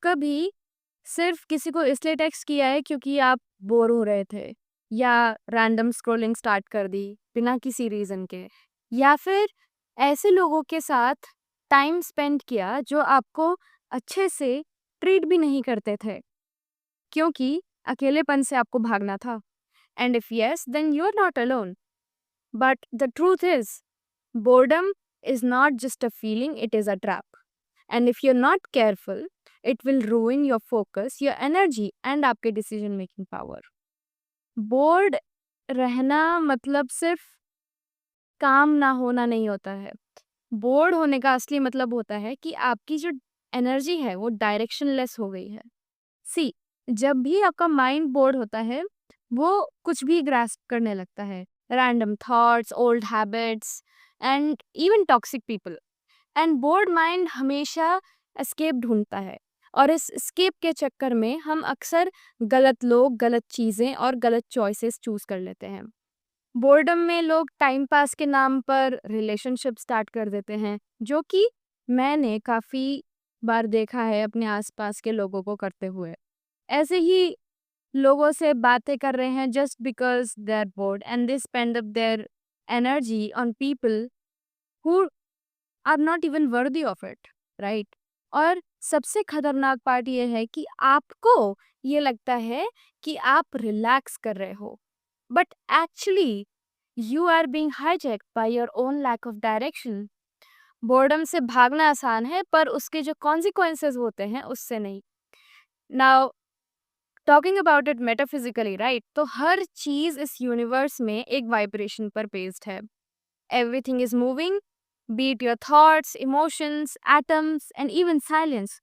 कभी सिर्फ किसी को इसलिए टेक्स्ट किया है क्योंकि आप बोर हो रहे थे, या रैंडम स्क्रॉलिंग स्टार्ट कर दी बिना किसी रीज़न के, या फिर ऐसे लोगों के साथ टाइम स्पेंड किया जो आपको अच्छे से ट्रीट भी नहीं करते थे क्योंकि अकेलेपन से आपको भागना था? And if yes, then you are not alone. But the truth is, boredom is not just a feeling, it is a trap. And if you're not careful, it will ruin your focus, your energy, and आपके decision making power. Board रहना मतलब सिर्फ काम ना होना नहीं होता है। बोर्ड होने का असली मतलब होता है कि आपकी जो एनर्जी है वो डायरेक्शनलेस हो गई है। सी, जब भी आपका माइंड बोर्ड होता है, वो कुछ भी ग्रास्प करने लगता है। Random thoughts, old habits, and even toxic people. And board mind हमेशा एस्केप ढूंढता है, और इस एस्केप के चक्कर में हम अक्सर गलत लोग, गलत चीज़ें और गलत चॉइसेस चूज कर लेते हैं। बोर्डम में लोग टाइम पास के नाम पर रिलेशनशिप स्टार्ट कर देते हैं, जो कि मैंने काफ़ी बार देखा है अपने आसपास के लोगों को करते हुए। ऐसे ही लोगों से बातें कर रहे हैं just because they are bored, and they spend up their energy on people who are not even worthy of it, right? और सबसे खतरनाक पार्ट ये है कि आपको ये लगता है कि आप रिलैक्स कर रहे हो, but actually you are being hijacked by your own lack of direction. Boredom से भागना आसान है, पर उसके जो कॉन्सिक्वेंसेस होते हैं उससे नहीं। Now, talking about it metaphysically, right, तो हर चीज इस यूनिवर्स में एक वाइब्रेशन पर बेस्ड है। Everything is moving, be it your thoughts, emotions, atoms and even silence.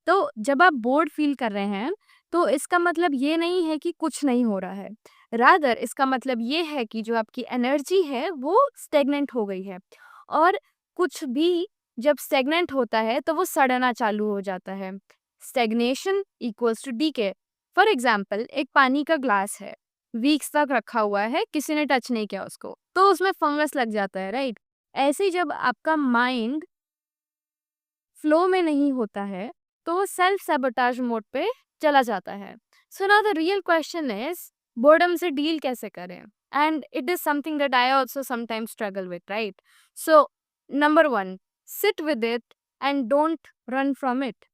तो जब आप बोर्ड फील कर रहे हैं, तो इसका मतलब ये नहीं है कि कुछ नहीं हो रहा है। रादर इसका मतलब ये है कि जो आपकी एनर्जी है वो स्टेगनेंट हो गई है, और कुछ भी जब स्टेगनेंट होता है तो वो सड़ना चालू हो जाता है। Stagnation equals to decay. For example, एक पानी का ग्लास है, वीक्स तक रखा हुआ है, किसी ने टच नहीं किया उसको, तो उसमें फंगस लग जाता है, राइट? ऐसे ही जब आपका माइंड फ्लो में नहीं होता है, तो वो सेल्फ सैबोटाज मोड पे चला जाता है। So now the real question is, boredom से डील कैसे करें? And it is something that I also sometimes struggle with, right? So number 1, sit with it and don't run from it.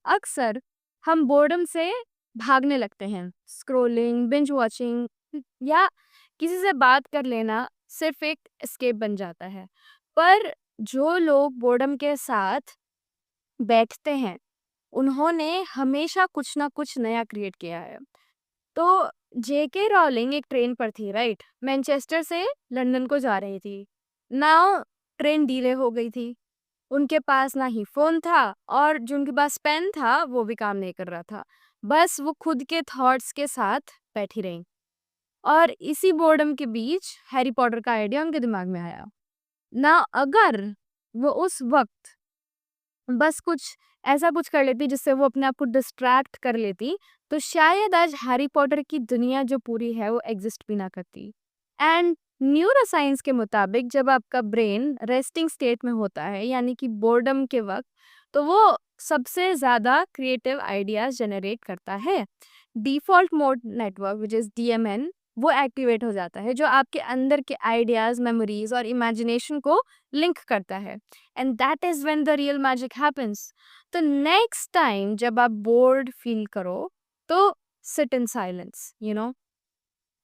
अक्सर हम boredom से भागने लगते हैं। स्क्रोलिंग, बिंज वॉचिंग या किसी से बात कर लेना सिर्फ एक एस्केप बन जाता है। पर जो लोग बोर्डम के साथ बैठते हैं, उन्होंने हमेशा कुछ ना कुछ नया क्रिएट किया है। तो जेके रॉलिंग एक ट्रेन पर थी, राइट? मैनचेस्टर से लंदन को जा रही थी। नाउ ट्रेन डिले हो गई थी। उनके पास ना ही फ़ोन था, और जो उनके पास पेन था वो भी काम नहीं कर रहा था। बस वो खुद के थॉट्स के साथ बैठी रहीं। और इसी बोर्डम के बीच हैरी पॉटर का आइडिया उनके दिमाग में आया। ना, अगर वो उस वक़्त बस कुछ ऐसा कुछ कर लेती जिससे वो अपने आप को डिस्ट्रैक्ट कर लेती, तो शायद आज हैरी पॉटर की दुनिया जो पूरी है वो एग्ज़िस्ट भी ना करती। एंड न्यूरोसाइंस के मुताबिक जब आपका ब्रेन रेस्टिंग स्टेट में होता है, यानी कि बोर्डम के वक़्त, तो वो सबसे ज़्यादा क्रिएटिव आइडियाज़ जनरेट करता है। Default mode network which is DMN, वो एक्टिवेट हो जाता है, जो आपके अंदर के आइडियाज़, मेमोरीज़ और इमेजिनेशन को लिंक करता है। And that is when the real magic happens. तो नेक्स्ट टाइम जब आप बोर्ड फील करो, तो सिट इन साइलेंस,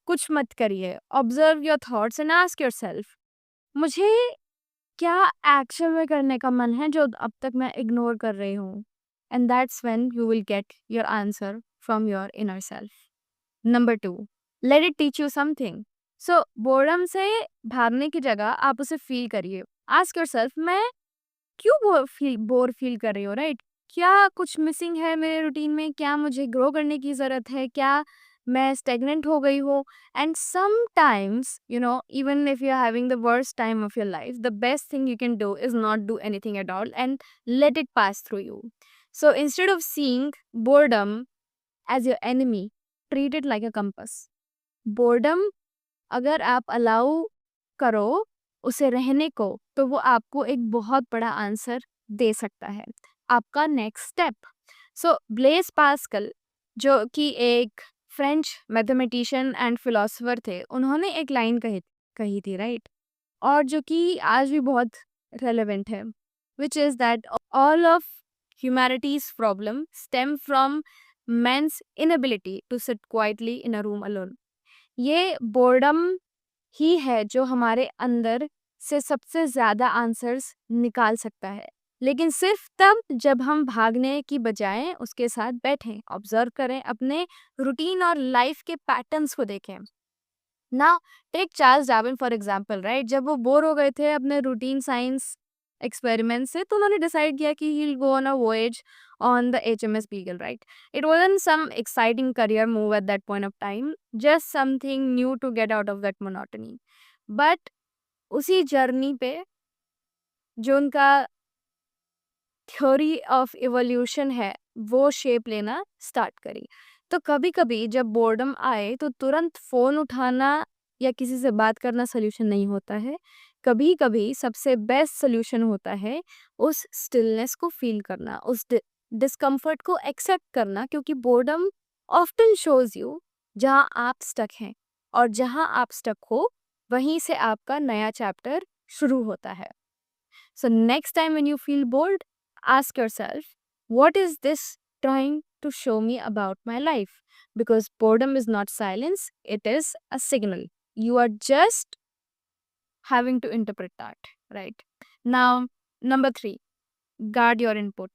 कुछ मत करिए, observe your thoughts and ask yourself, मुझे क्या एक्चुअल में करने का मन है जो अब तक मैं इग्नोर कर रही हूँ? And that's when you will get your answer from your inner self. Number 2, let it teach you something. So boredom से भागने की जगह आप उसे फील करिए। आस्क योरसेल्फ, मैं क्यों बोर फील कर रही हूँ, राइट? क्या कुछ मिसिंग है मेरे रूटीन में? क्या मुझे ग्रो करने की ज़रूरत है? क्या मैं स्टेगनेंट हो गई हूँ? And sometimes, even if you are having the worst time of your life, the best thing you can do is not do anything at all and let it pass through you. So instead of seeing boredom as your enemy, treat it like a compass. Boredom अगर आप allow करो उसे रहने को, तो वो आपको एक बहुत बड़ा आंसर दे सकता है। आपका नेक्स्ट स्टेप, सो ब्लेस पास्कल, जो कि एक फ्रेंच मैथमेटिशियन एंड फिलोसोफर थे, उन्होंने एक लाइन कही कही थी, राइट? और जो कि आज भी बहुत रेलेवेंट है, which is that all of humanity's problems stem from man's inability to sit quietly in a room alone. ये बोर्डम ही है जो हमारे अंदर से सबसे ज़्यादा आंसर्स निकाल सकता है, लेकिन सिर्फ तब जब हम भागने की बजाय उसके साथ बैठें, ऑब्जर्व करें, अपने रूटीन और लाइफ के पैटर्न्स को देखें। Now take Charles Darwin for example, right? जब वो बोर हो गए थे अपने रूटीन साइंस एक्सपेरिमेंट से, तो उन्होंने डिसाइड किया कि he will go on a voyage on the HMS Beagle, right? It wasn't some exciting career move at that point of time, just something new to get out of that monotony. But उसी journey पे जो उनका theory of evolution है, वो shape लेना start करी। तो कभी कभी जब बोर्डम आए तो तुरंत फोन उठाना या किसी से बात करना सोल्यूशन नहीं होता है। कभी कभी सबसे बेस्ट सोल्यूशन होता है उस स्टिलनेस को फील करना, उस डिस्कम्फर्ट को एक्सेप्ट करना, क्योंकि बोर्डम ऑफ्टन शोज यू जहाँ आप स्टक हैं, और जहाँ आप स्टक हो वहीं से आपका नया चैप्टर शुरू होता है। So next time when you feel bored, ask yourself, what is this trying to show me about my life? Because boredom is not silence, it is a signal. You are just having to interpret that, right? Now, number 3, guard your input.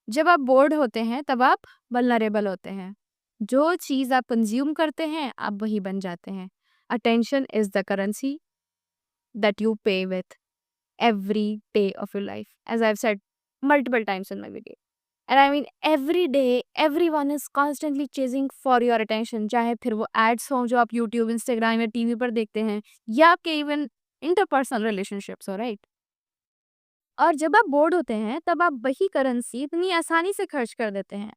जब आप board होते हैं तब आप vulnerable होते हैं। जो चीज़ आप कंज्यूम करते हैं आप वही बन जाते हैं। Attention is the currency that you पे with every day of your life, as I've said multiple times in my video. And I mean, every day everyone is constantly chasing for your attention, चाहे फिर वो ads हो जो आप YouTube, Instagram या TV पर देखते हैं, या आपके इवन इंटरपर्सनल रिलेशनशिप्स हो, राइट? और जब आप बोर्ड होते हैं तब आप वही करेंसी इतनी आसानी से खर्च कर देते हैं,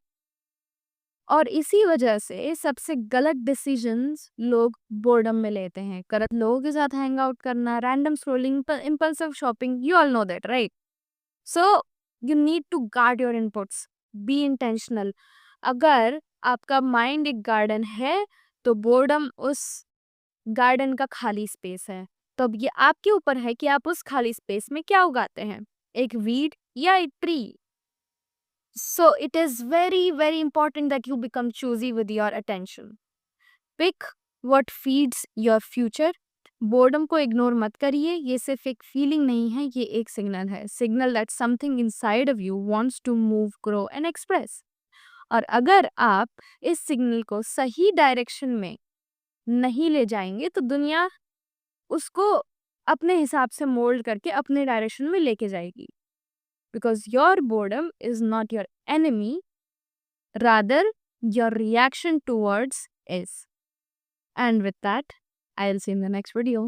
और इसी वजह से सबसे गलत डिसीजंस लोग बोर्डम में लेते हैं। गलत लोगों के साथ हैंग आउट करना, random scrolling, impulsive shopping, you all know that, right? So you need to guard your inputs, be intentional. अगर आपका माइंड एक गार्डन है तो बोर्डम उस गार्डन का खाली स्पेस है। तो अब ये आपके ऊपर है कि आप उस खाली स्पेस में क्या उगाते हैं, एक वीड या एक tree. So it is very, very important that you become choosy with your attention. Pick what feeds your future. Boredom को इग्नोर मत करिए, ये सिर्फ एक फीलिंग नहीं है, ये एक सिग्नल है। Signal that something inside of you wants to move, grow and express. और अगर आप इस सिग्नल को सही डायरेक्शन में नहीं ले जाएंगे तो दुनिया उसको अपने हिसाब से मोल्ड करके अपने डायरेक्शन में लेके जाएगी। Because your boredom is not your enemy, rather your reaction towards is. And with that, I'll see you in the next video.